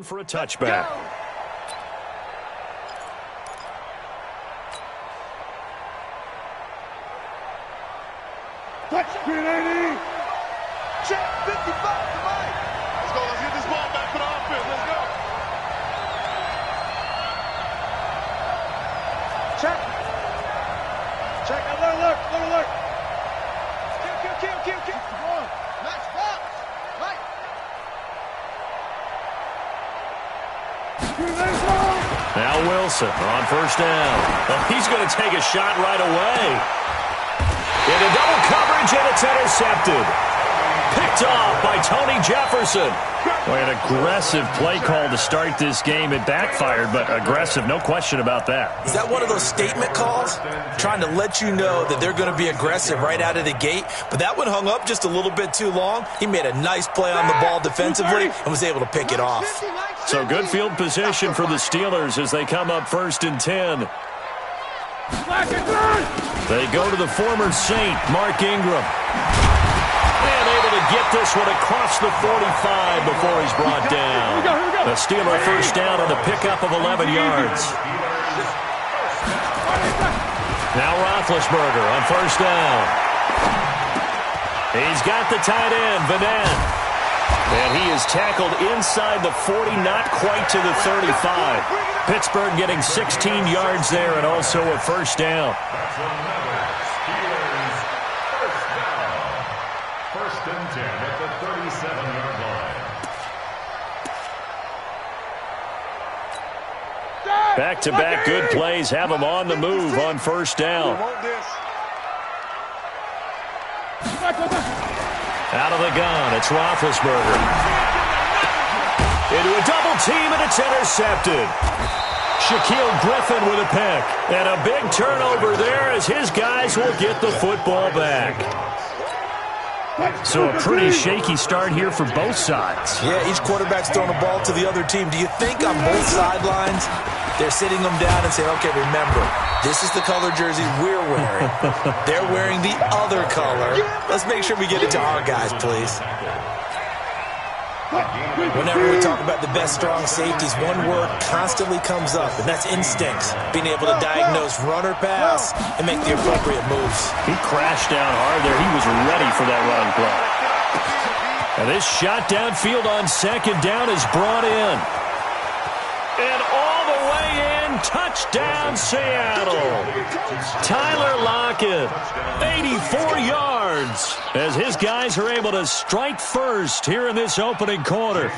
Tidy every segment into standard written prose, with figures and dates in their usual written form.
For a touchback. Check 55 to Mike. Let's go. Let's get this ball back for the offense. Let's go. Check. Check. Look. Kill. Max box. Mike. Now Wilson on first down. Oh, he's going to take a shot right away. Into double coverage, and it's intercepted. Picked off by Tony Jefferson. Boy, an aggressive play call to start this game. It backfired, but aggressive, no question about that. Is that one of those statement calls? Trying to let you know that they're going to be aggressive right out of the gate, but that one hung up just a little bit too long. He made a nice play on the ball defensively and was able to pick it off. So good field position for the Steelers as they come up 1st and 10. They go to the former Saint, Mark Ingram. And able to get this one across the 45 before he's brought down. The Steeler first down on the pickup of 11 yards. Now Roethlisberger on first down. He's got the tight end, Vanette. And he is tackled inside the 40, not quite to the 35. Pittsburgh getting 16 yards there and also a first down. First and 10 at the 37-yard line. Back-to-back good plays have him on the move on first down. Out of the gun, it's Roethlisberger. Into a double team, and it's intercepted. Shaquille Griffin with a pick. And a big turnover there as his guys will get the football back. So a pretty shaky start here for both sides. Yeah, each quarterback's throwing the ball to the other team. Do you think on both sidelines they're sitting them down and saying, okay, remember, this is the color jersey we're wearing. They're wearing the other color. Let's make sure we get it to our guys, please. Whenever we talk about the best strong safeties, one word constantly comes up, and that's instincts. Being able to diagnose run or pass and make the appropriate moves. He crashed down hard there. He was ready for that run play. And this shot downfield on second down is brought in. And all the way in, touchdown Seattle. Tyler Lockett, 84 yards, as his guys are able to strike first here in this opening quarter.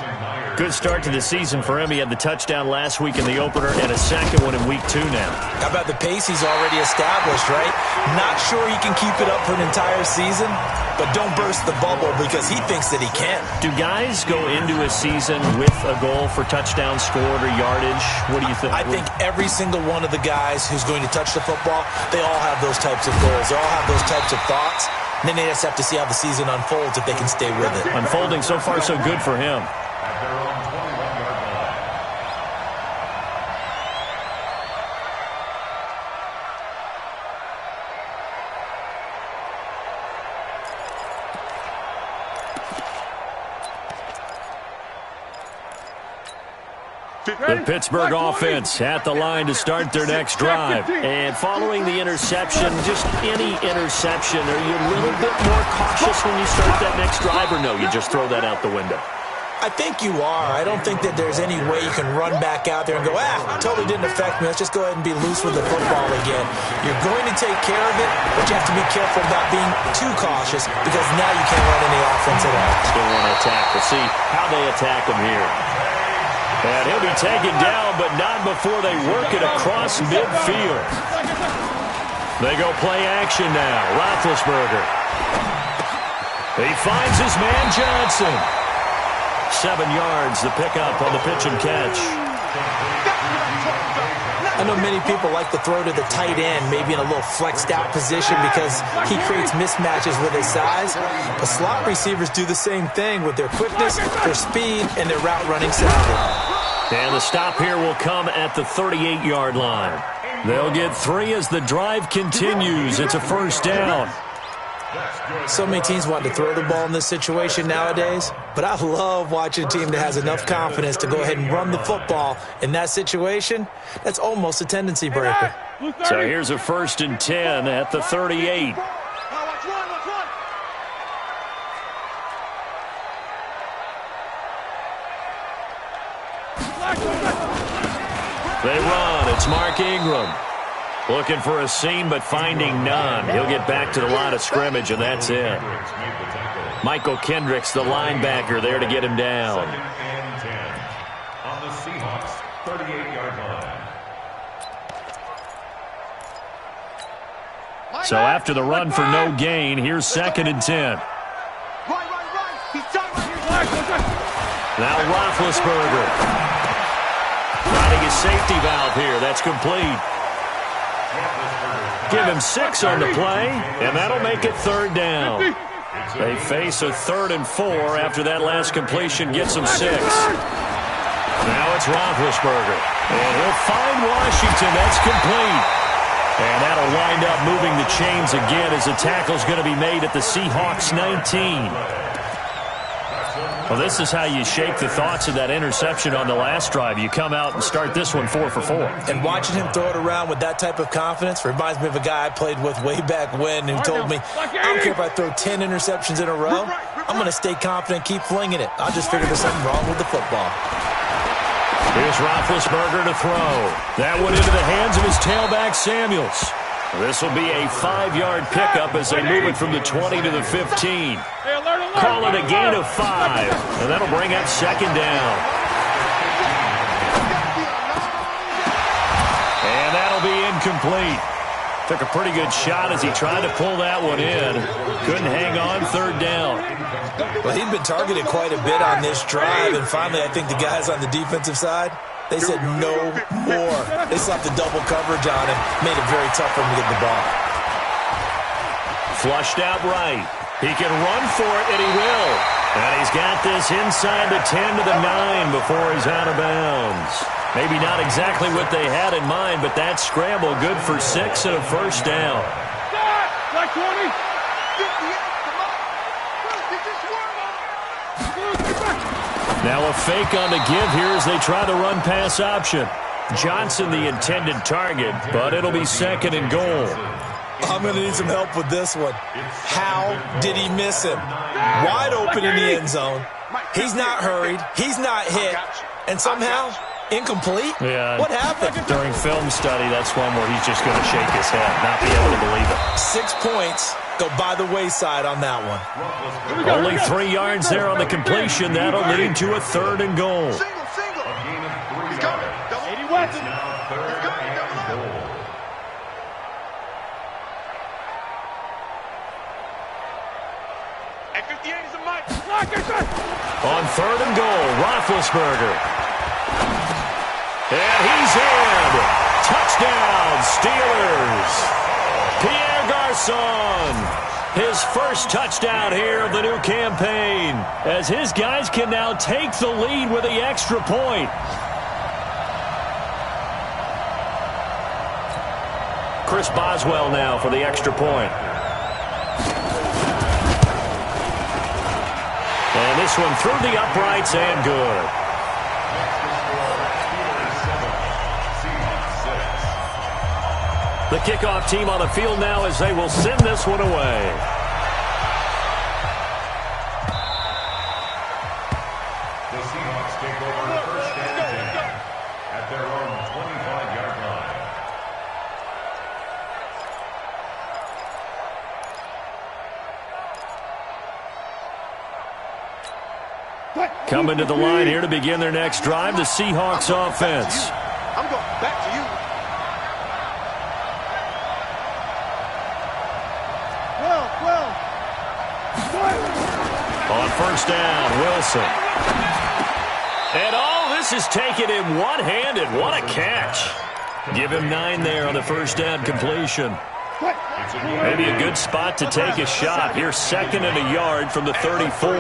Good start to the season for him. He had the touchdown last week in the opener and a second one in week 2 now. How about the pace he's already established, right? Not sure he can keep it up for an entire season, but don't burst the bubble because he thinks that he can. Do guys go into a season with a goal for touchdown scored or yardage? What do you think? I think every single one of the guys who's going to touch the football, they all have those types of goals. They all have those types of thoughts. And then they just have to see how the season unfolds if they can stay with it. Unfolding so far so good for him. At their own 21-yard line. The Pittsburgh offense at the line to start their next drive. And following the interception, just any interception, are you a little bit more cautious when you start that next drive, or no, you just throw that out the window? I think you are. I don't think that there's any way you can run back out there and go, totally didn't affect me. Let's just go ahead and be loose with the football again. You're going to take care of it, but you have to be careful about being too cautious because now you can't run any offense at all. Still want to attack. We'll see how they attack him here. And he'll be taken down, but not before they work it across midfield. They go play action now. Roethlisberger. He finds his man Johnson. 7 yards, the pickup on the pitch and catch. I know many people like to throw to the tight end, maybe in a little flexed out position because he creates mismatches with his size. But slot receivers do the same thing with their quickness, their speed, and their route running savvy. And the stop here will come at the 38-yard line. They'll get 3 as the drive continues. It's a first down. So many teams want to throw the ball in this situation nowadays, but I love watching a team that has enough confidence to go ahead and run the football in that situation. That's almost a tendency breaker. So here's a 1st and 10 at the 38. They run. It's Mark Ingram. Looking for a seam, but finding none. He'll get back to the line of scrimmage, and that's it. Michael Kendricks, the linebacker, there to get him down. 2nd and 10 on the Seahawks 38-yard line. So after the run for no gain, here's 2nd and 10. Now Roethlisberger. Finding his safety valve here. That's complete. Give him 6 on the play, and that'll make it 3rd down. They face a 3rd and 4 after that last completion gets them 6. Now it's Roethlisberger. And he'll find Washington. That's complete. And that'll wind up moving the chains again as the tackle's going to be made at the Seahawks 19. Well, this is how you shake the thoughts of that interception on the last drive. You come out and start this one 4 for 4. And watching him throw it around with that type of confidence reminds me of a guy I played with way back when who told me, I don't care if I throw 10 interceptions in a row. I'm going to stay confident, keep flinging it. I'll just figure there's something wrong with the football. Here's Roethlisberger to throw. That one into the hands of his tailback, Samuels. This will be a 5-yard pickup as they move it from the 20 to the 15. Call it a gain of 5, and that'll bring up 2nd down. And that'll be incomplete. Took a pretty good shot as he tried to pull that one in. Couldn't hang on, 3rd down. Well, he'd been targeted quite a bit on this drive, and finally I think the guys on the defensive side, they said no more. They slapped the double coverage on him, made it very tough for him to get the ball. Flushed out right. He can run for it, and he will. And he's got this inside the 10 to the 9 before he's out of bounds. Maybe not exactly what they had in mind, but that scramble good for 6 and a 1st down. Like 20. Now a fake on the give here as they try the run-pass option. Johnson the intended target, but it'll be 2nd and goal. I'm going to need some help with this one. How did he miss him? Wide open in the end zone. He's not hurried. He's not hit. And somehow, incomplete? Yeah. What happened? During film study, that's one where he's just going to shake his head, not be able to believe it. 6 points go by the wayside on that one. Only 3 yards there on the completion. That'll lead to a 3rd and goal. Single. A gain of 3 He's yards. coming. Eddie Watson. Now 3rd and goal. At 58 is a Mike. On 3rd and goal, Roethlisberger. And he's in. Touchdown, Steelers. Pierre Garçon, his first touchdown here of the new campaign, as his guys can now take the lead with the extra point. Chris Boswell now for the extra point. And this one through the uprights and good. The kickoff team on the field now as they will send this one away. The Seahawks take over 1st and 10 at their own 25-yard line. Coming to the line here to begin their next drive, the Seahawks offense. I'm going back to you. On 1st down, Wilson. And all this is taken in one-handed. What a catch. Give him 9 there on the 1st down completion. Maybe a good spot to take a shot. Here's 2nd and a yard from the 34.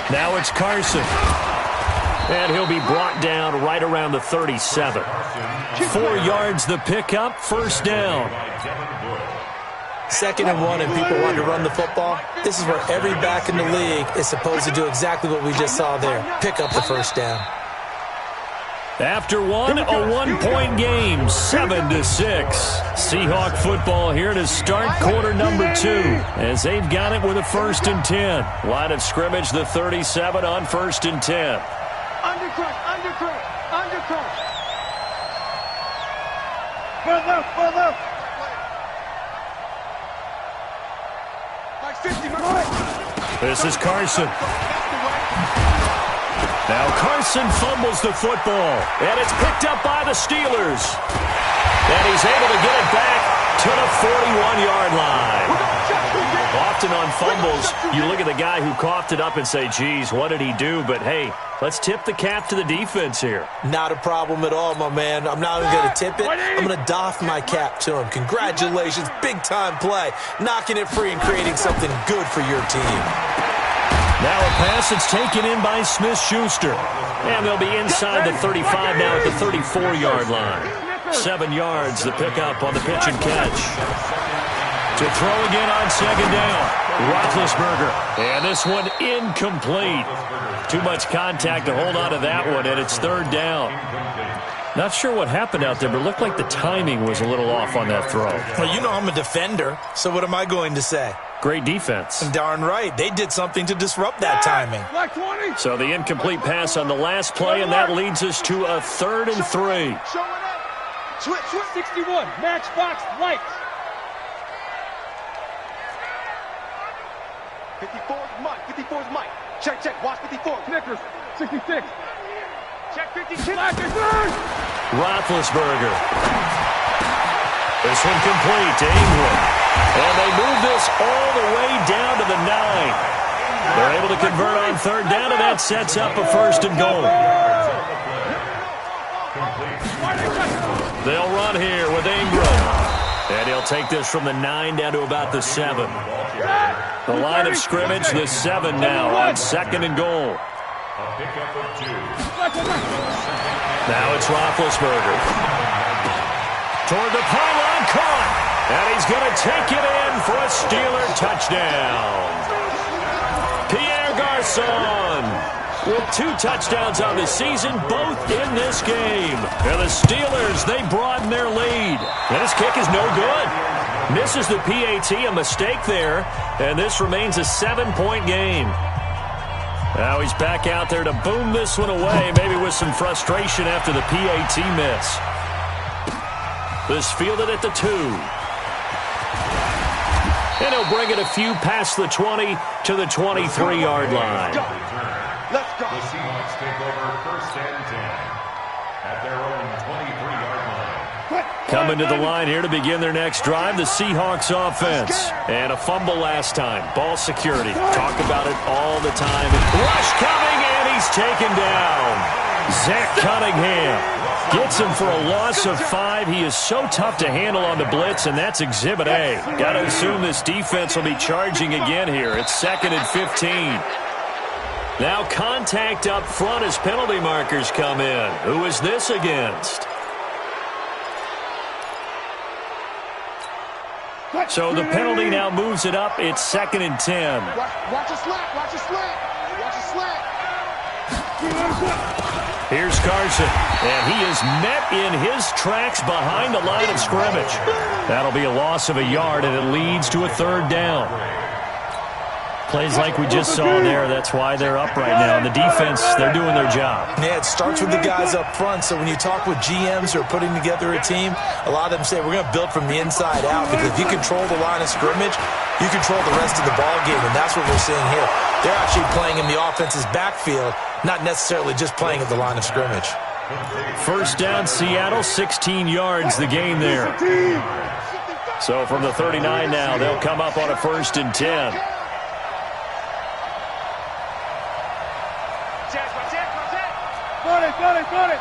Now it's Carson. And he'll be brought down right around the 37. 4 yards the pickup, first down. 2nd and 1 and people want to run the football. This is where every back in the league is supposed to do exactly what we just saw there. Pick up the first down. After one, a 1-point game, 7-6. Seahawk football here to start quarter number 2 as they've got it with a 1st and 10. Line of scrimmage, the 37 on 1st and 10. Undercut, undercut, undercut. Further, further. Like 50, This is Carson. Now Carson fumbles the football, and it's picked up by the Steelers. And he's able to get it back to the 41-yard line. Often on fumbles, you look at the guy who coughed it up and say, geez, what did he do? But, hey, let's tip the cap to the defense here. Not a problem at all, my man. I'm not even going to tip it. I'm going to doff my cap to him. Congratulations, big-time play. Knocking it free and creating something good for your team. Now a pass that's taken in by Smith-Schuster. And they'll be inside the 35 now at the 34-yard line. 7 yards, the pickup on the pitch and catch. To throw again on 2nd down. Roethlisberger. And this one incomplete. Too much contact to hold on to that one, and it's 3rd down. Not sure what happened out there, but it looked like the timing was a little off on that throw. Well, you know I'm a defender, so what am I going to say? Great defense. Darn right. They did something to disrupt that timing. like 20. So the incomplete pass on the last play, and that leads us to a 3rd and 3. Show it up. Switch, switch. 61. Matchbox lights. 54 is Mike. 54 is Mike. Check, check. Watch 54. Snickers. 66. Check 56. Roethlisberger. This one complete to Ingram. And they move this all the way down to the 9. They're able to convert on 3rd down, and that sets up a 1st and goal. They'll run here with Ingram. And he'll take this from the 9 down to about the 7. The line of scrimmage, the 7 now on 2nd and goal. Now it's Roethlisberger. Toward the pylon, caught. And he's going to take it in for a Steeler touchdown. Pierre Garçon with 2 touchdowns on the season, both in this game. And the Steelers, they broaden their lead. And his kick is no good. Misses the PAT, a mistake there. And this remains a 7-point game. Now he's back out there to boom this one away, maybe with some frustration after the PAT miss. This fielded at the 2. And he'll bring it a few past the 20 to the 23-yard line. Let's go. The Seahawks take over 1st and 10 at their own 23-yard line. Coming to the line here to begin their next drive, the Seahawks offense. And a fumble last time. Ball security. Talk about it all the time. Rush coming, and he's taken down. Zach Cunningham gets him for a loss of 5. He is so tough to handle on the blitz, and that's Exhibit A. Got to assume this defense will be charging again here. It's 2nd and 15. Now contact up front as penalty markers come in. Who is this against? So the penalty now moves it up. It's 2nd and 10. Watch a slant. Watch a slant. Watch a slant. Here's Carson, and he is met in his tracks behind the line of scrimmage. That'll be a loss of a yard, and it leads to a 3rd down. Plays like we just saw there. That's why they're up right now. And the defense, they're doing their job. Yeah, it starts with the guys up front. So when you talk with GMs who are putting together a team, a lot of them say we're going to build from the inside out, because if you control the line of scrimmage, you control the rest of the ball game, and that's what we're seeing here. They're actually playing in the offense's backfield, not necessarily just playing at the line of scrimmage. 1st down, Seattle, 16 yards the gain there. So from the 39 now, they'll come up on a 1st and 10. Got it.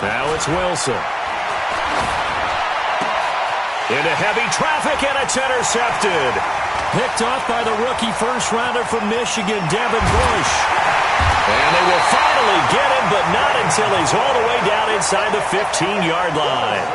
Now it's Wilson. Into heavy traffic, and it's intercepted. Picked off by the rookie first-rounder from Michigan, Devin Bush. And they will finally get him, but not until he's all the way down inside the 15-yard line.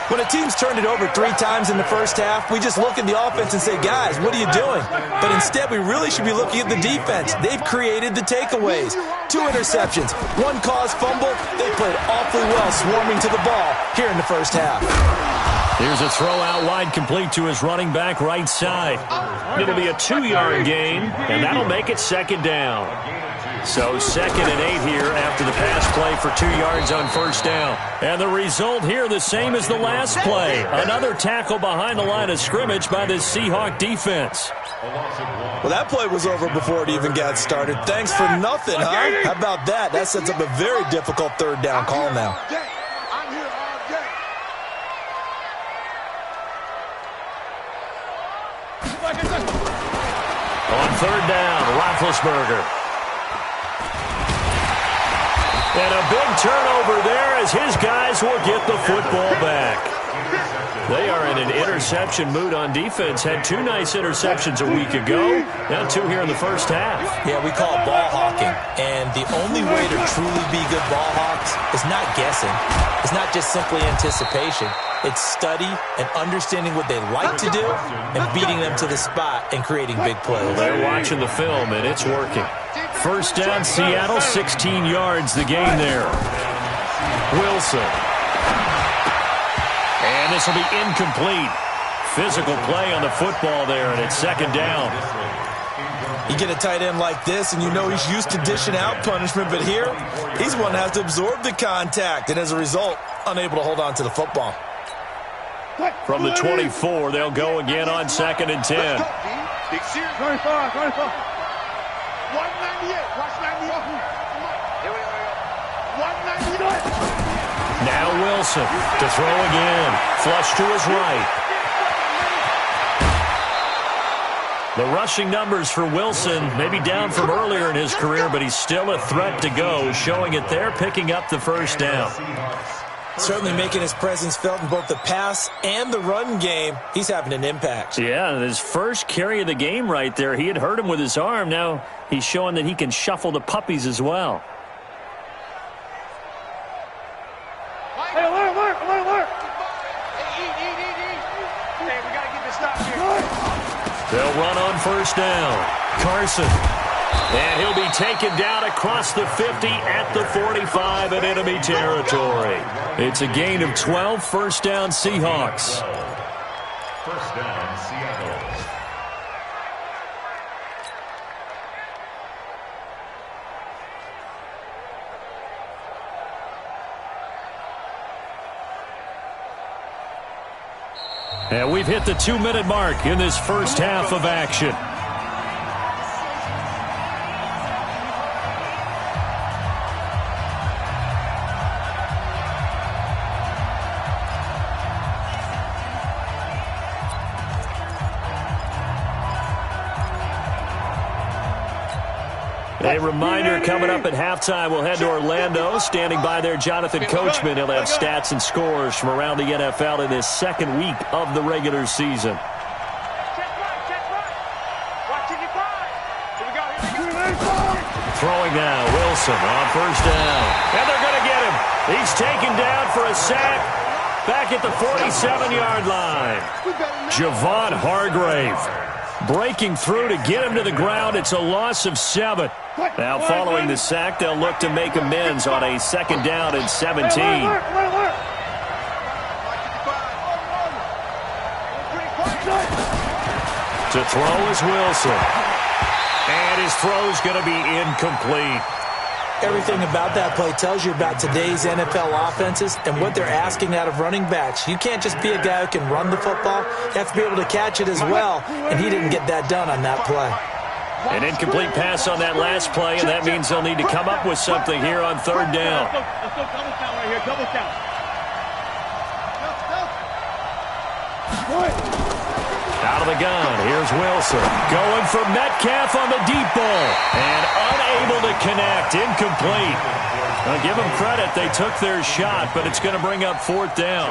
When a team's turned it over 3 times in the first half, we just look at the offense and say, guys, what are you doing? But instead, we really should be looking at the defense. They've created the takeaways. 2 interceptions, 1 caused fumble. They played awfully well swarming to the ball here in the first half. Here's a throw out wide, complete to his running back right side. It'll be a 2-yard gain, and that'll make it second down. So 2nd and 8 here after the pass play for 2 yards on first down. And the result here the same as the last play. Another tackle behind the line of scrimmage by this Seahawk defense. Well, that play was over before it even got started. Thanks for nothing, huh? How about that? That sets up a very difficult 3rd down call now. On 3rd down, Roethlisberger. And a big turnover there as his guys will get the football back. They are in an interception mood on defense. Had 2 nice interceptions a week ago. Now 2 here in the first half. Yeah, we call it ball hawking. And the only way to truly be good ball hawks is not guessing. It's not just simply anticipation. It's study and understanding what they like to do and beating them to the spot and creating big plays. They're watching the film, and it's working. First down, Seattle, 16 yards the gain there. Wilson. And this will be incomplete. Physical play on the football there, and it's 2nd down. You get a tight end like this, and you know he's used to dishing out punishment, but here, he's one that has to absorb the contact, and as a result, unable to hold on to the football. From the 24, they'll go again on 2nd and 10. 198. Watch 98. Here we go. 198. Now Wilson to throw again. Flush to his right. The rushing numbers for Wilson maybe down from earlier in his career, but he's still a threat to go, showing it there, picking up the first down. Certainly making his presence felt in both the pass and the run game. He's having an impact. Yeah, his first carry of the game right there. He had hurt him with his arm. Now he's showing that he can shuffle the puppies as well. Hey, alert. Hey, we got to get this stop here. They'll run on first down. Carson. And he'll be taken down across the 50 at the 45 in enemy territory. It's a gain of 12, first down Seahawks. First down, Seattle. And we've hit the 2-minute mark in this first half of action. A reminder, coming up at halftime, we'll head to Orlando. Standing by there, Jonathan Coachman. He'll have stats and scores from around the NFL in this 2nd week of the regular season. Throwing now, Wilson on first down. And they're going to get him. He's taken down for a sack back at the 47-yard line. Javon Hargrave breaking through to get him to the ground. It's a loss of 7. Now following the sack, they'll look to make amends on a 2nd down and 17. To throw is Wilson. And his throw's going to be incomplete. Everything about that play tells you about today's NFL offenses and what they're asking out of running backs. You can't just be a guy who can run the football. You have to be able to catch it as well, and he didn't get that done on that play. An incomplete pass on that last play, and that means they'll need to come up with something here on 3rd down. Let's go double count right here, double count. Out of the gun, here's Wilson. Going for Metcalf on the deep ball. And unable to connect, incomplete. I'll give them credit, they took their shot, but it's going to bring up 4th down.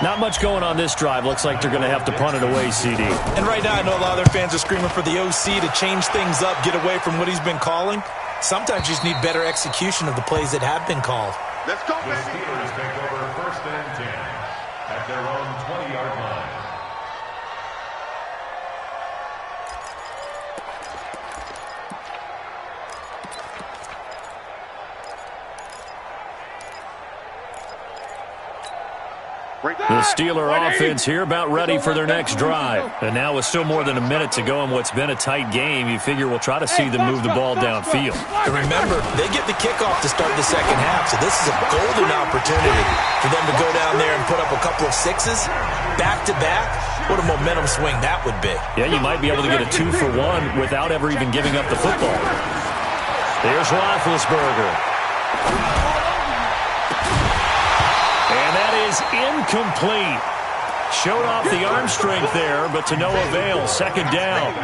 Not much going on this drive. Looks like they're going to have to punt it away, CD. And right now, I know a lot of their fans are screaming for the OC to change things up, get away from what he's been calling. Sometimes you just need better execution of the plays that have been called. Let's go, The baby. Steelers take over 1st and 10 at their own 20-yard line. The Steeler offense here about ready for their next drive. And now with still more than a minute to go in what's been a tight game, you figure we'll try to see them move the ball downfield. And remember, they get the kickoff to start the second half, so this is a golden opportunity for them to go down there and put up a couple of sixes back-to-back. What a momentum swing that would be. Yeah, you might be able to get a 2-for-1 without ever even giving up the football. Here's Roethlisberger. And that is incomplete. Showed off the arm strength there, but to no avail. Second down.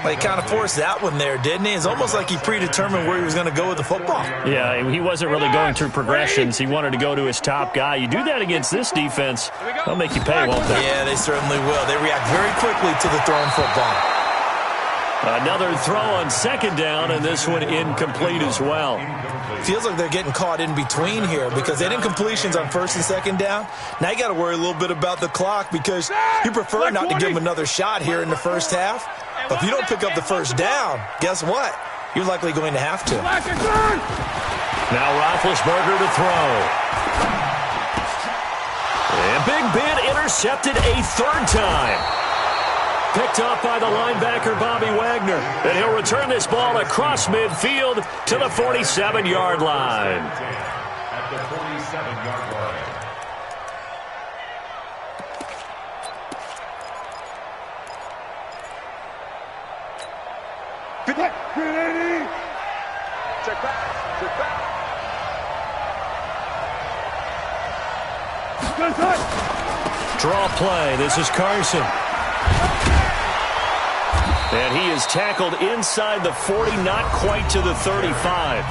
Well, he kind of forced that one there, didn't he? It's almost like he predetermined where he was going to go with the football. Yeah, he wasn't really going through progressions. He wanted to go to his top guy. You do that against this defense, they'll make you pay, won't they? Yeah, they certainly will. They react very quickly to the thrown football. Another throw on second down, and this one incomplete as well. Feels like they're getting caught in between here because they didn't completions on first and second down. Now you got to worry a little bit about the clock because you prefer not to give them another shot here in the first half. But if you don't pick up the first down, guess what? You're likely going to have to. Now Roethlisberger to throw. And Big Ben intercepted a third time. Picked off by the linebacker, Bobby Wagner. And he'll return this ball across midfield to the 47-yard line. At the 47-yard line. Check back. Check back. Draw play. This is Carson. And he is tackled inside the 40, not quite to the 35.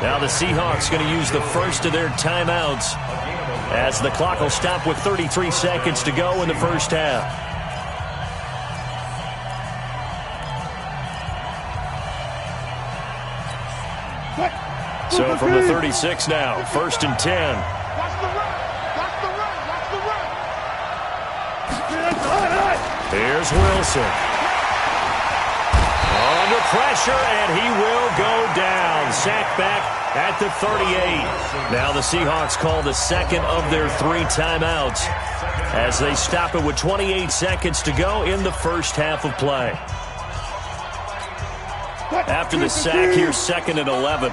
Now the Seahawks going to use the first of their timeouts as the clock will stop with 33 seconds to go in the first half. So from the 36 now, 1st and 10. Watch the run. Watch the run. Watch the run. Here's Wilson. Under pressure, and he will go down. Sacked back at the 38. Now the Seahawks call the second of their 3 timeouts as they stop it with 28 seconds to go in the first half of play. After the sack, here's 2nd and 11.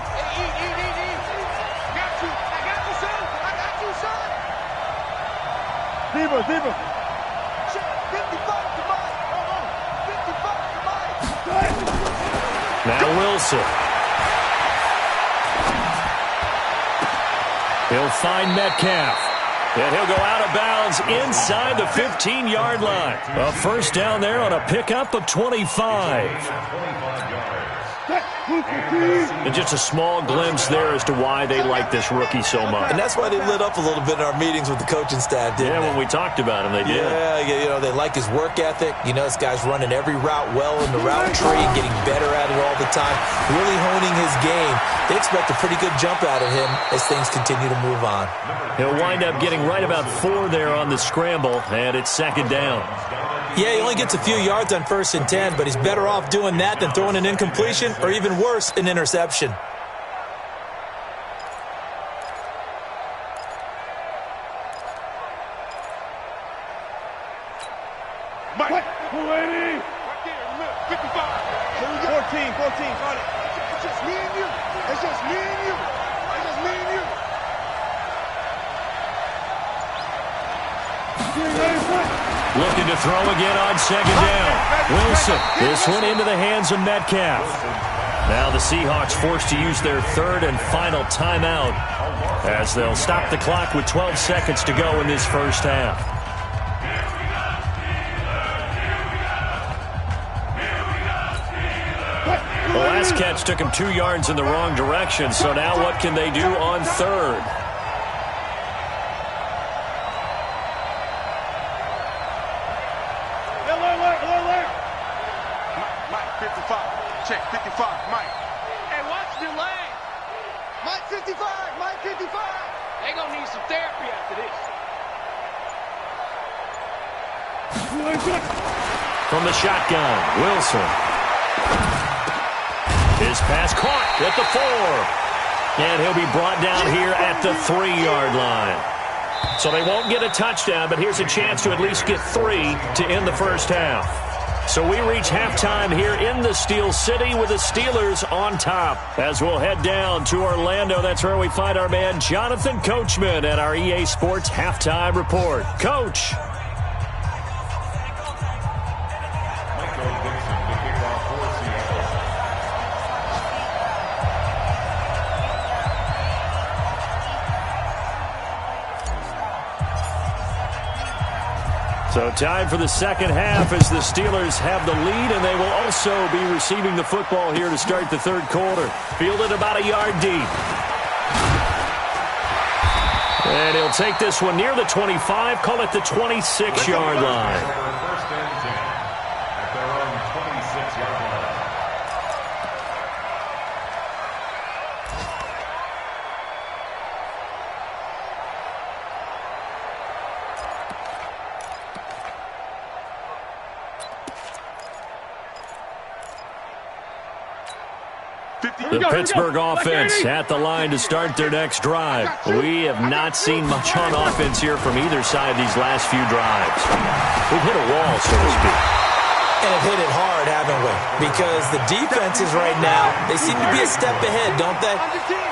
Zebra. 55 to Mike. 55 to Mike. Now Wilson. He'll find Metcalf. And he'll go out of bounds inside the 15-yard line. A first down there on a pickup of 25. And just a small glimpse there as to why they like this rookie so much. And that's why they lit up a little bit in our meetings with the coaching staff, didn't they? When we talked about him, they did. Yeah, they like his work ethic. This guy's running every route well in the route tree and getting better at it all the time, really honing his game. They expect a pretty good jump out of him as things continue to move on. He'll wind up getting right about 4 there on the scramble, and it's 2nd down. Yeah, he only gets a few yards on 1st and 10, but he's better off doing that than throwing an incompletion or even worse, an interception. Mike. 280. Right there in the middle. 55. 14. Got it. It's just me and you. It's just me and you. It's just me and you. Looking to throw again on 2nd down. Wilson. This one into the hands of Metcalf. Now the Seahawks forced to use their 3rd and final timeout as they'll stop the clock with 12 seconds to go in this first half. The last catch took him 2 yards in the wrong direction, so now what can they do on 3rd? 55. Check 55. Mike. Hey, watch the lane. Mike 55. Mike 55. They gonna need some therapy after this. From the shotgun, Wilson. His pass caught at the 4. And he'll be brought down here at the 3-yard line. So they won't get a touchdown, but here's a chance to at least get 3 to end the first half. So we reach halftime here in the Steel City with the Steelers on top. As we'll head down to Orlando, that's where we find our man Jonathan Coachman at our EA Sports Halftime Report. Coach. So time for the second half as the Steelers have the lead, and they will also be receiving the football here to start the third quarter. Fielded about a yard deep. And he'll take this one near the 25, call it the 26-yard line. First and 10 at their own 26-yard line. The Pittsburgh offense at the line to start their next drive. We have not seen much on offense here from either side these last few drives. We've hit a wall, so to speak. And have hit it hard, haven't we? Because the defenses right now, they seem to be a step ahead, don't they?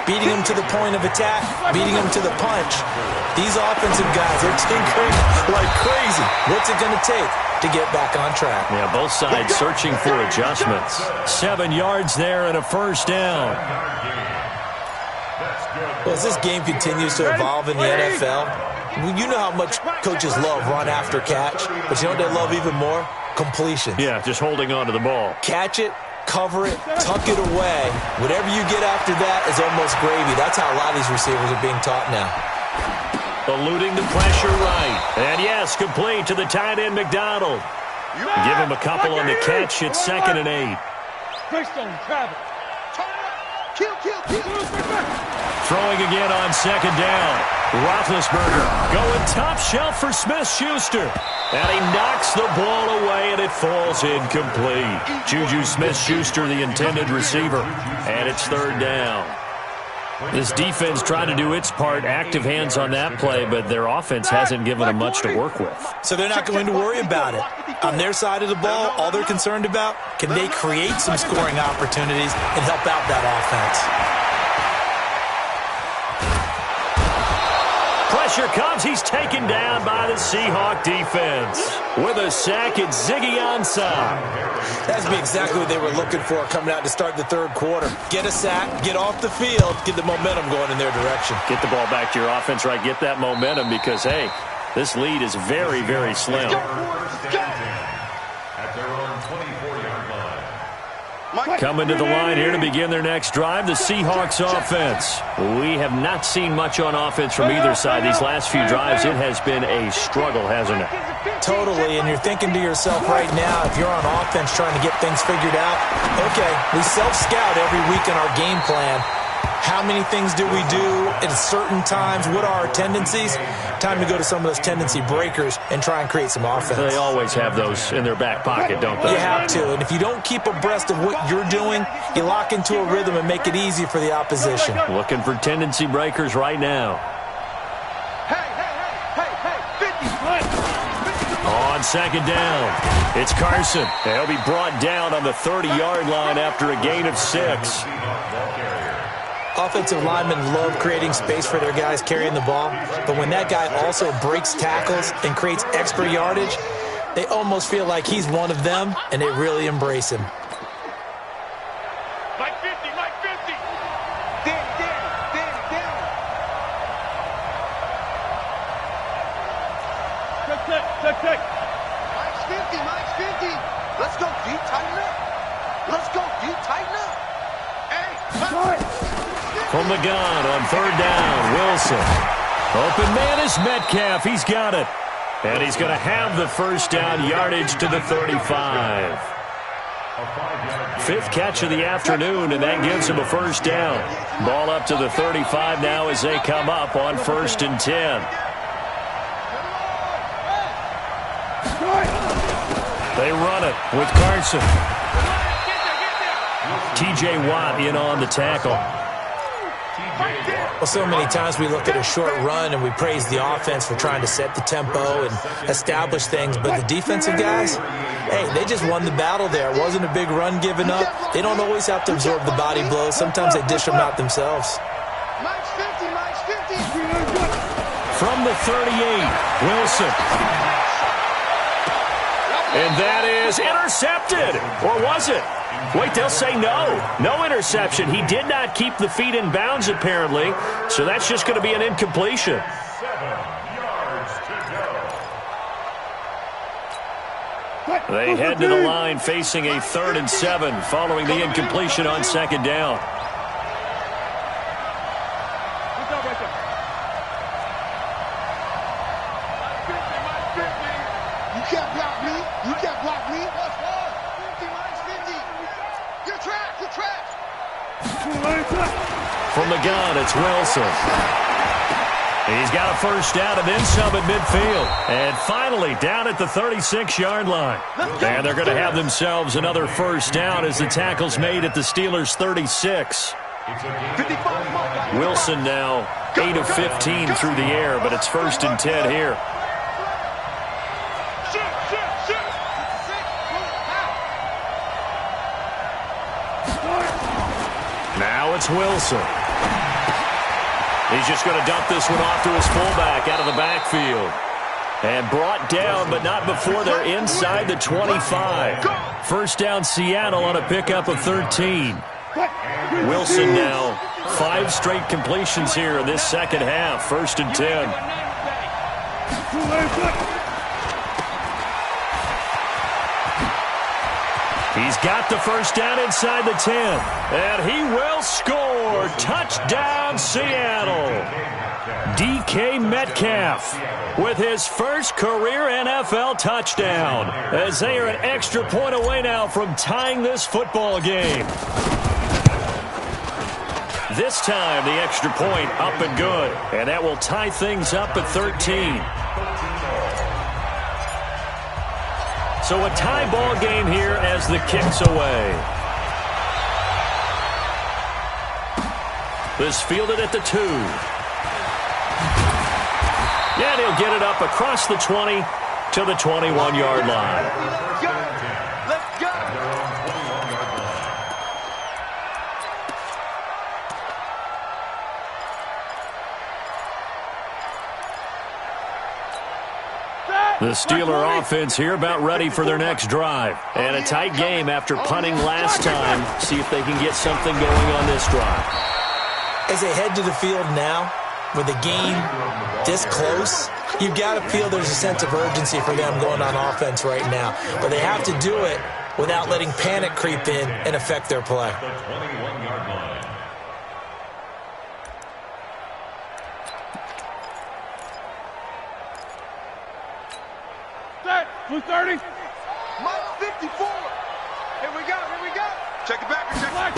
Beating them to the point of attack, beating them to the punch. These offensive guys are tinkering like crazy. What's it going to take to get back on track? Yeah, both sides searching for adjustments. 7 yards there and a first down. Well, as this game continues to evolve in the NFL, you know how much coaches love run after catch, but you know what they love even more? Completion. Yeah, just holding on to the ball. Catch it, cover it, tuck it away. Whatever you get after that is almost gravy. That's how a lot of these receivers are being taught now. Eluding the pressure right. And yes, complete to the tight end, McDonald. Give him a couple on the catch. It's 2nd and 8. Greystone, travel. Kill. Throwing again on 2nd down. Roethlisberger going top shelf for Smith-Schuster. And he knocks the ball away, and it falls incomplete. Juju Smith-Schuster, the intended receiver. And it's 3rd down. This defense trying to do its part, active hands on that play, but their offense hasn't given them much to work with. So they're not going to worry about it. On their side of the ball, all they're concerned about, can they create some scoring opportunities and help out that offense? Pressure comes. He's taken down by the Seahawk defense. With a sack, it's Ziggy Ansah. That's exactly what they were looking for coming out to start the third quarter. Get a sack, get off the field, get the momentum going in their direction. Get the ball back to your offense, right? Get that momentum because, hey, this lead is very, very slim. At their own 24-yard line. Coming to the line here to begin their next drive, the Seahawks offense. We have not seen much on offense from either side these last few drives. It has been a struggle, hasn't it? Totally, and you're thinking to yourself right now, if you're on offense trying to get things figured out, okay, we self-scout every week in our game plan. How many things do we do at certain times? What are our tendencies? Time to go to some of those tendency breakers and try and create some offense. They always have those in their back pocket, don't they? You have to, and if you don't keep abreast of what you're doing, you lock into a rhythm and make it easy for the opposition. Looking for tendency breakers right now. On 2nd down, it's Carson. He'll be brought down on the 30-yard line after a gain of 6. Offensive linemen love creating space for their guys carrying the ball, but when that guy also breaks tackles and creates extra yardage, they almost feel like he's one of them, and they really embrace him. Mike 50. Down. Check. Mike's 50. Let's go, deep, tighten up. Hey, From the gun on 3rd down, Wilson. Open man is Metcalf. He's got it. And he's going to have the first down, yardage to the 35. Fifth catch of the afternoon, and that gives him a first down. Ball up to the 35 now as they come up on 1st and 10. They run it with Carson. T.J. Watt in on the tackle. Well, so many times we look at a short run and we praise the offense for trying to set the tempo and establish things, but the defensive guys, hey, they just won the battle there. It wasn't a big run given up. They don't always have to absorb the body blows. Sometimes they dish them out themselves. From the 38, Wilson. And that is intercepted. Or was it? Wait, they'll say no. No interception. He did not keep the feet in bounds, apparently. So that's just going to be an incompletion. 7 yards to go. They head to the line facing a 3rd and 7 following the incompletion on 2nd down. You can't block me. You can't block me. 50 minus 50. You're trapped. You're trapped. From the gun, it's Wilson. He's got a first down and then some at midfield. And finally down at the 36-yard line. And they're going to have themselves another first down as the tackle's made at the Steelers' 36. Wilson now 8 of 15 through the air, but it's 1st and 10 here. Now it's Wilson. He's just going to dump this one off to his fullback out of the backfield. And brought down, but not before they're inside the 25. First down Seattle on a pickup of 13. Wilson now 5 straight completions here in this second half. 1st and 10. He's got the first down inside the 10. And he will score. Touchdown, Seattle. DK Metcalf with his first career NFL touchdown, as they are an extra point away now from tying this football game. This time, the extra point up and good. And that will tie things up at 13. So a tie ball game here as the kick's away. This fielded at the 2. And he'll get it up across the 20 to the 21-yard line. Let's go. The Steeler offense here about ready for their next drive. And a tight game after punting last time. See if they can get something going on this drive. As they head to the field now, with the game this close, you've got to feel there's a sense of urgency for them going on offense right now. But they have to do it without letting panic creep in and affect their play. The 21-yard line. Set. 230. Minus 54. Here we go. Here we go. Check it back. Check it back.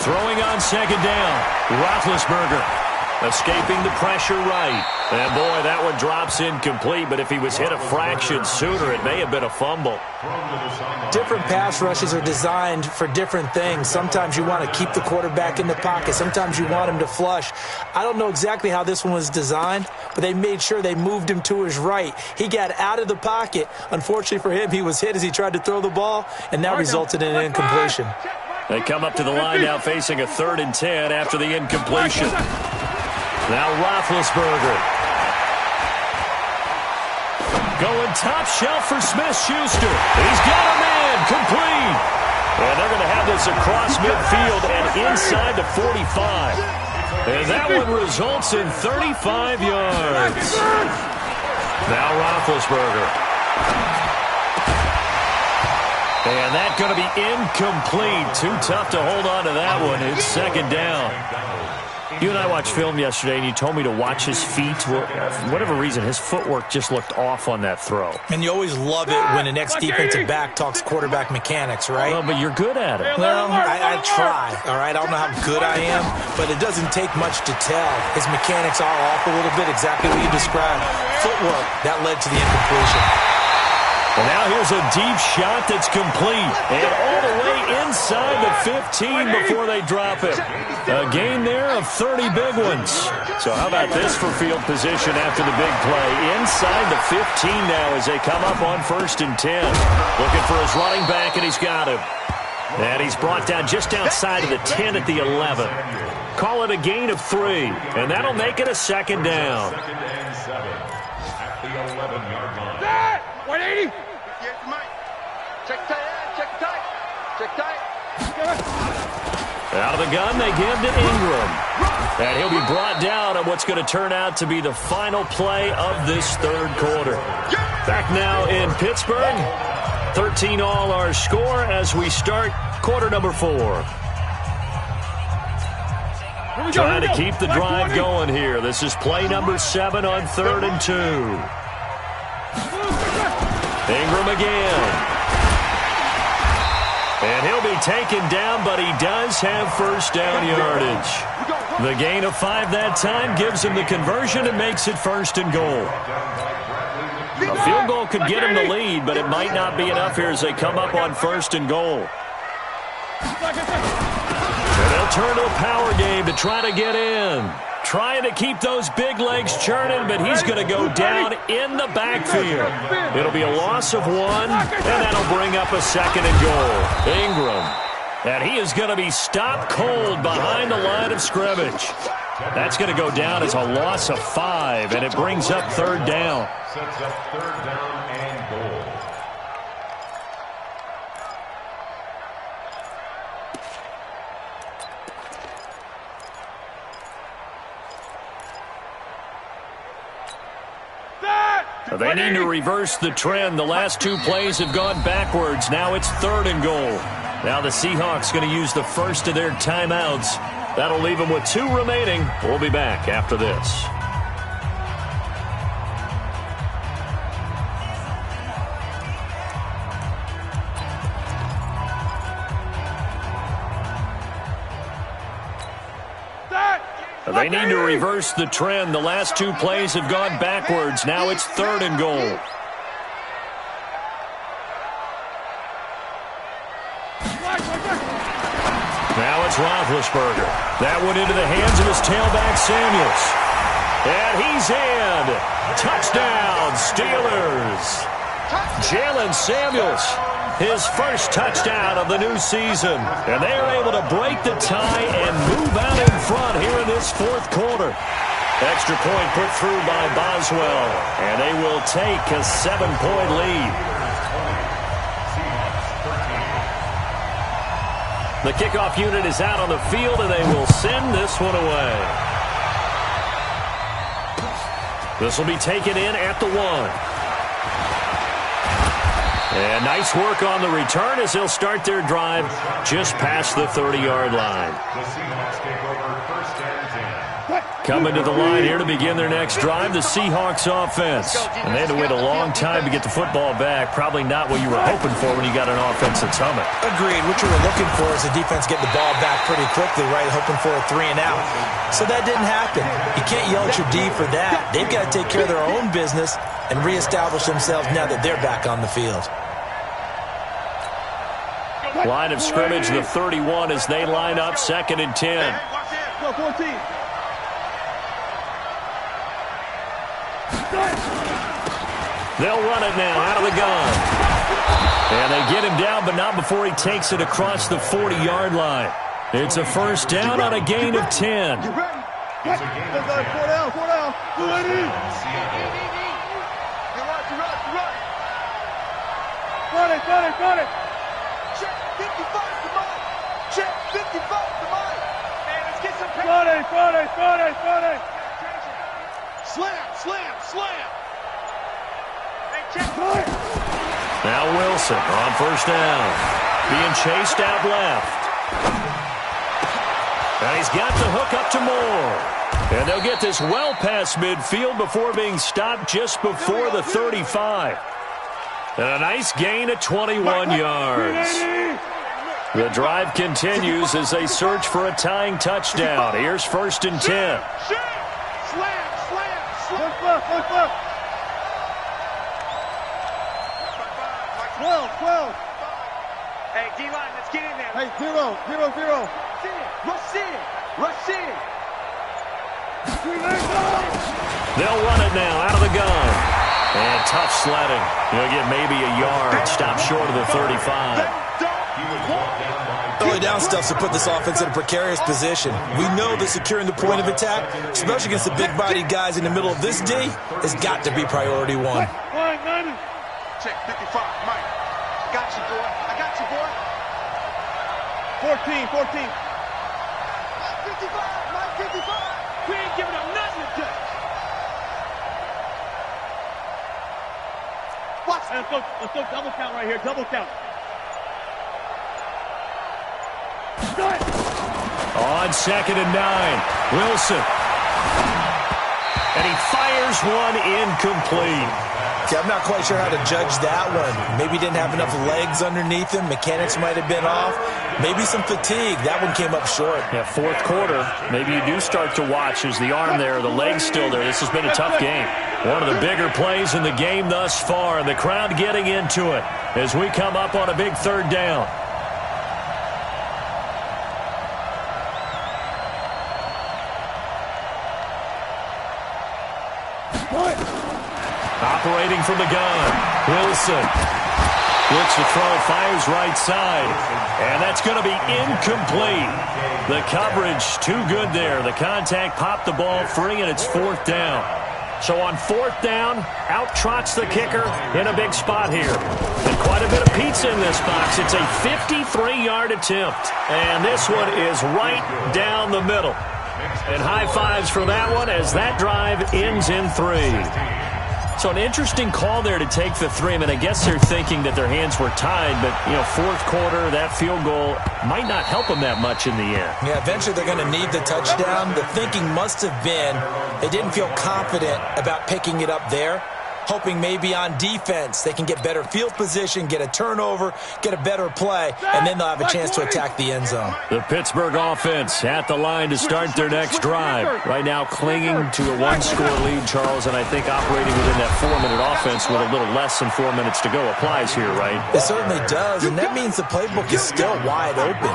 Throwing on 2nd down. Roethlisberger escaping the pressure right. And boy, that one drops incomplete, but if he was hit a fraction sooner, it may have been a fumble. Different pass rushes are designed for different things. Sometimes you want to keep the quarterback in the pocket. Sometimes you want him to flush. I don't know exactly how this one was designed, but they made sure they moved him to his right. He got out of the pocket. Unfortunately for him, he was hit as he tried to throw the ball, and that resulted in an incompletion. They come up to the line now facing a 3rd and 10 after the incompletion. Now Roethlisberger. Going top shelf for Smith-Schuster. He's got a man complete. And they're going to have this across midfield and inside the 45. And that one results in 35 yards. Now Roethlisberger. And that's going to be incomplete. Too tough to hold on to that one. It's 2nd down. You and I watched film yesterday, and you told me to watch his feet. Well, for whatever reason, his footwork just looked off on that throw. And you always love it when an ex-defensive back talks quarterback mechanics, right? Well, but you're good at it. Well, I try, all right? I don't know how good I am, but it doesn't take much to tell. His mechanics are off a little bit, exactly what you described. Footwork, that led to the incompletion. And now here's a deep shot that's complete. And all the way inside the 15 before they drop it. A gain there of 30 big ones. So how about this for field position after the big play? Inside the 15 now as they come up on 1st and 10. Looking for his running back, and he's got him. And he's brought down just outside of the 10 at the 11. Call it a gain of 3. And that'll make it a 2nd down. 2nd and 7 at the 11-yard line. 180. Check tight. Out of the gun, they give to Ingram. And he'll be brought down on what's going to turn out to be the final play of this 3rd quarter. Back now in Pittsburgh. 13 all our score as we start quarter number 4. Trying to keep the drive going here. This is play number 7 on 3rd and 2. Ingram again. And he'll be taken down, but he does have 1st down yardage. The gain of 5 that time gives him the conversion and makes it 1st and goal. A field goal could get him the lead, but it might not be enough here as they come up on 1st and goal. And they'll turn to a power game to try to get in. Trying to keep those big legs churning, but he's going to go down in the backfield. It'll be a loss of 1, and that'll bring up a 2nd and goal. Ingram. And he is going to be stopped cold behind the line of scrimmage. That's going to go down as a loss of 5, and it brings up 3rd down. Sets up 3rd down and goal. They need to reverse the trend. The last 2 plays have gone backwards. Now it's 3rd and goal. Now the Seahawks going to use the first of their timeouts. That'll leave them with 2 remaining. We'll be back after this. They need to reverse the trend. The last 2 plays have gone backwards. Now it's 3rd and goal. Now it's Roethlisberger. That one into the hands of his tailback, Samuels. And he's in. Touchdown, Steelers. Jalen Samuels, his first touchdown of the new season. And they are able to break the tie and move out in front here in this 4th quarter. Extra point put through by Boswell. And they will take a 7-point lead. The kickoff unit is out on the field, and they will send this one away. This will be taken in at the 1. And nice work on the return as they'll start their drive just past the 30-yard line. The Seahawks take over 1st and 10. Coming to the line here to begin their next drive, the Seahawks offense. And they had to wait a long time to get the football back. Probably not what you were hoping for when you got an offense that's humming. Agreed. What you were looking for is the defense getting the ball back pretty quickly, right? Hoping for a 3 and out. So that didn't happen. You can't yell at your D for that. They've got to take care of their own business and reestablish themselves now that they're back on the field. Line of scrimmage, the 31 as they line up 2nd and 10. Go 14. They'll run it now out of the gun. And they get him down, but not before he takes it across the 40-yard line. It's a 1st down on a gain of 10. It's a gain of 10. 4 down. 280. Got it. Check 55, come on. Check 55, come on. Man, let's get some pressure. Got it. Slam. Hey, check. Now Wilson on 1st down. Being chased out left. And he's got the hook up to Moore. And they'll get this well past midfield before being stopped just before the 35. And a nice gain at 21 yards. The drive continues as they search for a tying touchdown. Here's 1st and 10. Hey, D-line, let's get in there. Hey, 0, 0, 0. Rush in. Rush in. They'll run it now out of the gun. And tough sledding. He'll get maybe a yard. Stop short of the 35. Early down stuff to put this offense in a precarious position. We know that securing the point of attack, especially against the big-bodied guys in the middle of this D, has got to be priority one. Check 55, Mike. Got you, boy. I got you, boy. 14, 14. 55, Mike, 55. We ain't giving up nothing to touch. Watch. Let's go double count right here. Double count. On 2nd and 9, Wilson. And he fires one incomplete. See, I'm not quite sure how to judge that one. Maybe he didn't have enough legs underneath him. Mechanics might have been off. Maybe some fatigue. That one came up short. Yeah, 4th quarter, maybe you do start to watch. Is the arm there, the leg's still there? This has been a tough game. One of the bigger plays in the game thus far, and the crowd getting into it as we come up on a big 3rd down. Operating from the gun, Wilson. Looks to throw, fires right side. And that's going to be incomplete. The coverage too good there. The contact popped the ball free, and it's 4th down. So on 4th down, out trots the kicker in a big spot here. And quite a bit of pizza in this box. It's a 53-yard attempt. And this one is right down the middle. And high fives for that one as that drive ends in 3. So an interesting call there to take the 3. I mean, I guess they're thinking that their hands were tied, but, 4th quarter, that field goal might not help them that much in the end. Yeah, eventually they're going to need the touchdown. The thinking must have been they didn't feel confident about picking it up there, hoping maybe on defense they can get better field position, get a turnover, get a better play, and then they'll have a chance to attack the end zone. The Pittsburgh offense at the line to start their next drive. Right now clinging to a 1-score lead, Charles, and I think operating within that 4-minute offense with a little less than 4 minutes to go applies here, right? It certainly does, and that means the playbook is still wide open.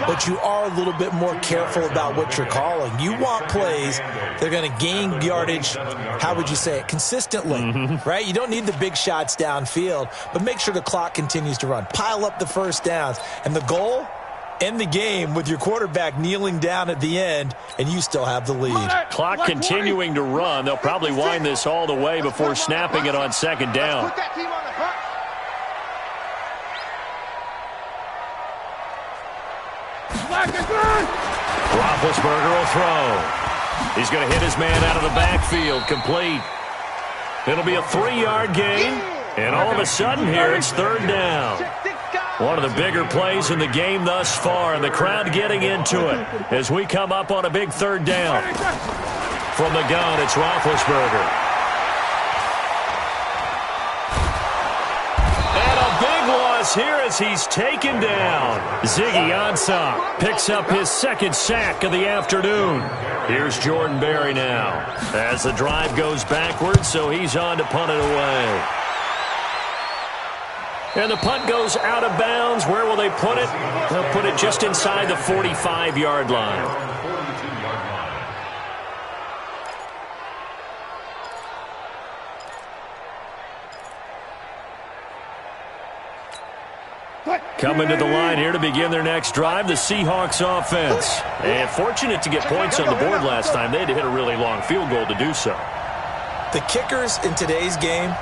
But you are a little bit more careful about what you're calling. You want plays that are going to gain yardage, how would you say it, consistently. Right? You don't need the big shots downfield, but make sure the clock continues to run. Pile up the first downs. And the goal? End the game with your quarterback kneeling down at the end, and you still have the lead. Clock continuing to run. They'll probably wind this all the way before snapping it on 2nd down. Put that team on the front. Roethlisberger will throw. He's going to hit his man out of the backfield. Complete. It'll be a 3-yard gain, and all of a sudden here it's 3rd down. One of the bigger plays in the game thus far, and the crowd getting into it as we come up on a big 3rd down. From the gun, it's Roethlisberger. And a big loss here as he's taken down. Ziggy Ansah picks up his 2nd sack of the afternoon. Here's Jordan Berry now as the drive goes backwards, so he's on to punt it away. And the punt goes out of bounds. Where will they put it? They'll put it just inside the 45-yard line. Coming to the line here to begin their next drive, the Seahawks offense. And fortunate to get points on the board last time. They had to hit a really long field goal to do so. The kickers in today's game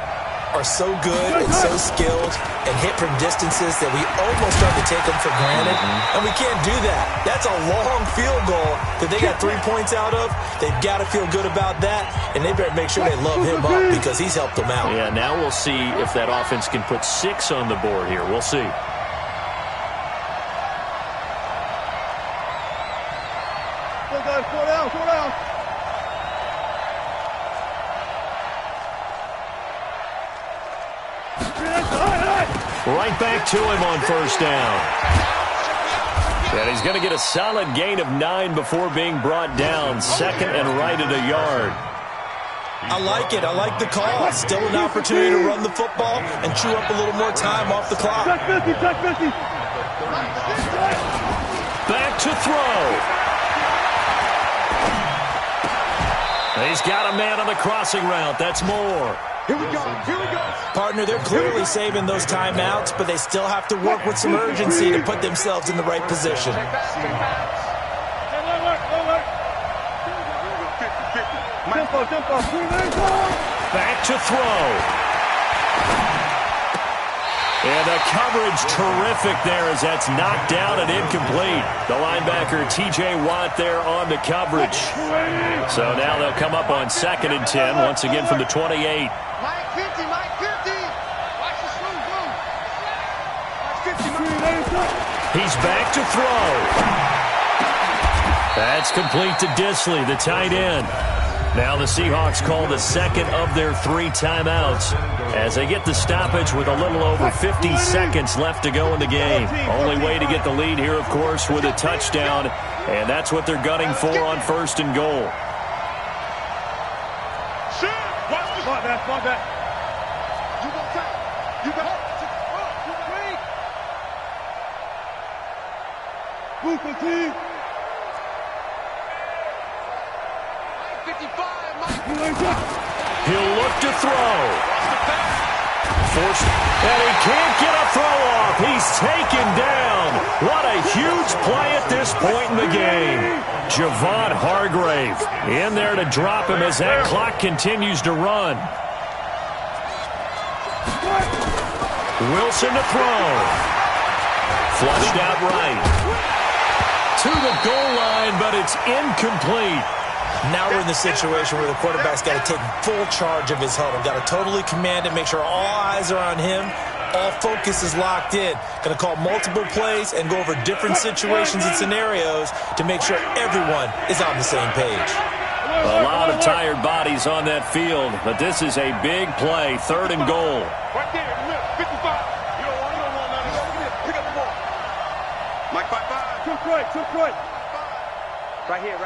are so good and so skilled and hit from distances that we almost start to take them for granted. And we can't do that. That's a long field goal that they got 3 points out of. They've got to feel good about that, and they better make sure they love him up because he's helped them out. Yeah, now we'll see if that offense can put 6 on the board here. We'll see. Right back to him on first down. And he's going to get a solid gain of 9 before being brought down. Second and right at a yard. I like it. I like the call. Still an opportunity to run the football and chew up a little more time off the clock. Back to throw. He's got a man on the crossing route. That's Moore. Here we go. Here we go. Partner, they're clearly saving those timeouts, but they still have to work with some urgency to put themselves in the right position. Back to throw. And the coverage terrific there as that's knocked down and incomplete. The linebacker T.J. Watt there on the coverage. So now they'll come up on 2nd and 10 once again from the 28. Mike 50, Mike 50. Watch the swing, boom. Mike 50, He's back to throw. That's complete to Disley, the tight end. Now the Seahawks call the second of their 3 timeouts as they get the stoppage with a little over 50 seconds left to go in the game. Only way to get the lead here, of course, with a touchdown, and that's what they're gunning for on 1st and goal. Spot that. You go tight. You go. Move the team. 55. He'll look to throw. Forced, and he can't get a throw off. He's taken down. What a huge play at this point in the game. Javon Hargrave in there to drop him as that clock continues to run. Wilson to throw. Flushed out right. To the goal line, but it's incomplete. Now we're in the situation where the quarterback's got to take full charge of his huddle. Got to totally command it, make sure all eyes are on him. All focus is locked in. Going to call multiple plays and go over different situations and scenarios to make sure everyone is on the same page. A lot of tired bodies on that field, but this is a big play. 3rd and goal. Right there, 55. You don't want nothing. Pick up the ball. Mike, 5-5. Took right. Right here.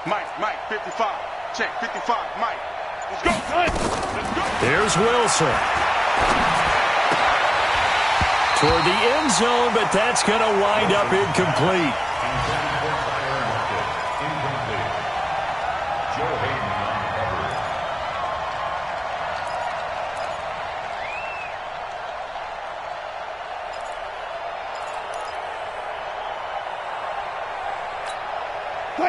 Mike, 55. Check, 55. Mike. Let's go. Let's go. Here's Wilson. Toward the end zone, but that's going to wind up incomplete.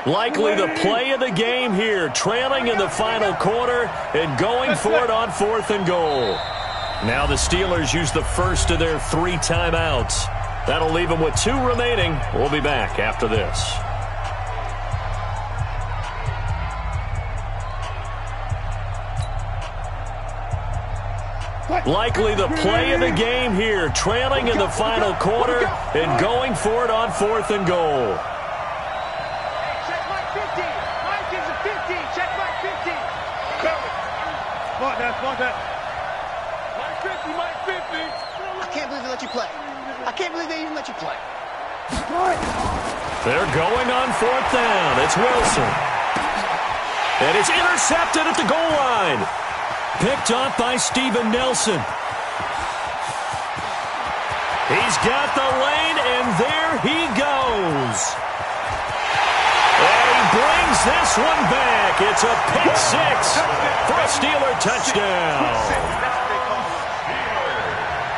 Likely the play of the game here, trailing in the final quarter and going for it on 4th and goal. Now the Steelers use the first of their 3 timeouts. That'll leave them with 2 remaining. We'll be back after this. Likely the play of the game here, trailing in the final quarter and going for it on 4th and goal. Spot that. Mike 50. I can't believe they let you play. I can't believe they even let you play. They're going on 4th down. It's Wilson. And it's intercepted at the goal line. Picked up by Steven Nelson. He's got the lane, and there he goes. And he brings this one back. It's a pick 6 for a Steeler touchdown.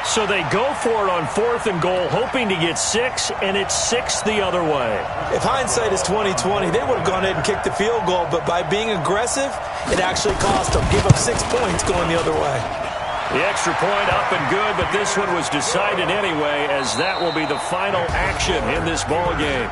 So they go for it on 4th and goal, hoping to get 6, and it's 6 the other way. If hindsight is 20/20, they would have gone ahead and kicked the field goal, but by being aggressive, it actually cost them. Give up 6 points going the other way. The extra point up and good, but this one was decided anyway, as that will be the final action in this ball game.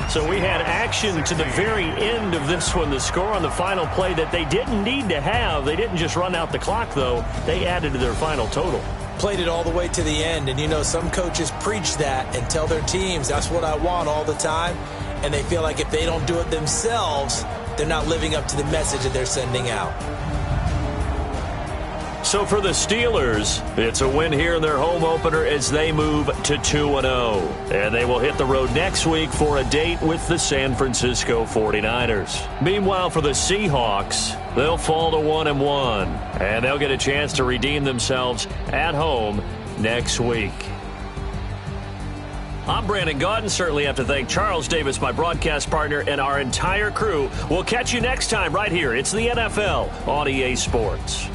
So we had action to the very end of this one. The score on the final play that they didn't need to have. They didn't just run out the clock, though. They added to their final total. Played it all the way to the end, and you know some coaches preach that and tell their teams that's what I want all the time, and they feel like if they don't do it themselves, they're not living up to the message that they're sending out. So for the Steelers, it's a win here in their home opener as they move to 2-0. And they will hit the road next week for a date with the San Francisco 49ers. Meanwhile, for the Seahawks, they'll fall to 1-1. And they'll get a chance to redeem themselves at home next week. I'm Brandon Gaudin. Certainly have to thank Charles Davis, my broadcast partner, and our entire crew. We'll catch you next time right here. It's the NFL on EA Sports.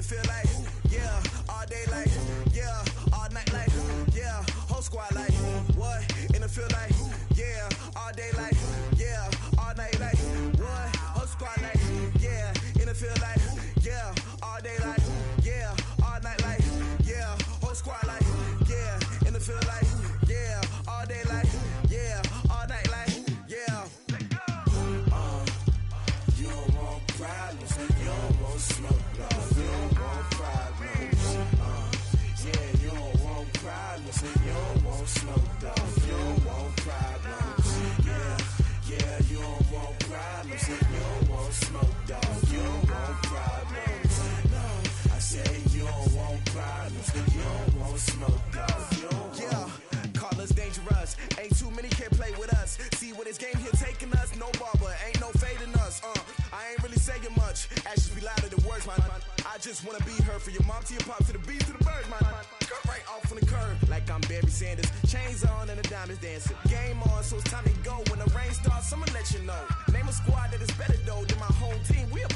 feel like, yeah, all day like, yeah, all night like, yeah, whole squad like, what? And it feel like, yeah, all day like, yeah, all night like, what? Whole squad like, yeah, and it feel like, yeah, all day like, yeah, all night like, yeah, whole squad like, yeah, and it feel like, yeah, all day like, yeah, all night like, yeah. You don't want problems, you don't want smoke, no, you don't want problems. Yeah, you don't want problems, you don't want smoke, though, you don't want problems. Yeah, you don't want problems, you don't want smoke, though, you don't want problems. No, I said you don't want problems, you don't want smoke, though, you don't want. Call us dangerous, ain't too many can play with us. See what this game here taking us, no barber, ain't no fading us. I ain't really saying much, actions be louder than words, man. I just wanna be heard for your mom to your pop to the beat to the bird, man. Cut right off on the curb, like I'm Barry Sanders. Chains on and the diamonds dancing. Game on, so it's time to go. When the rain starts, I'ma let you know. Name a squad that is better though than my home team. We a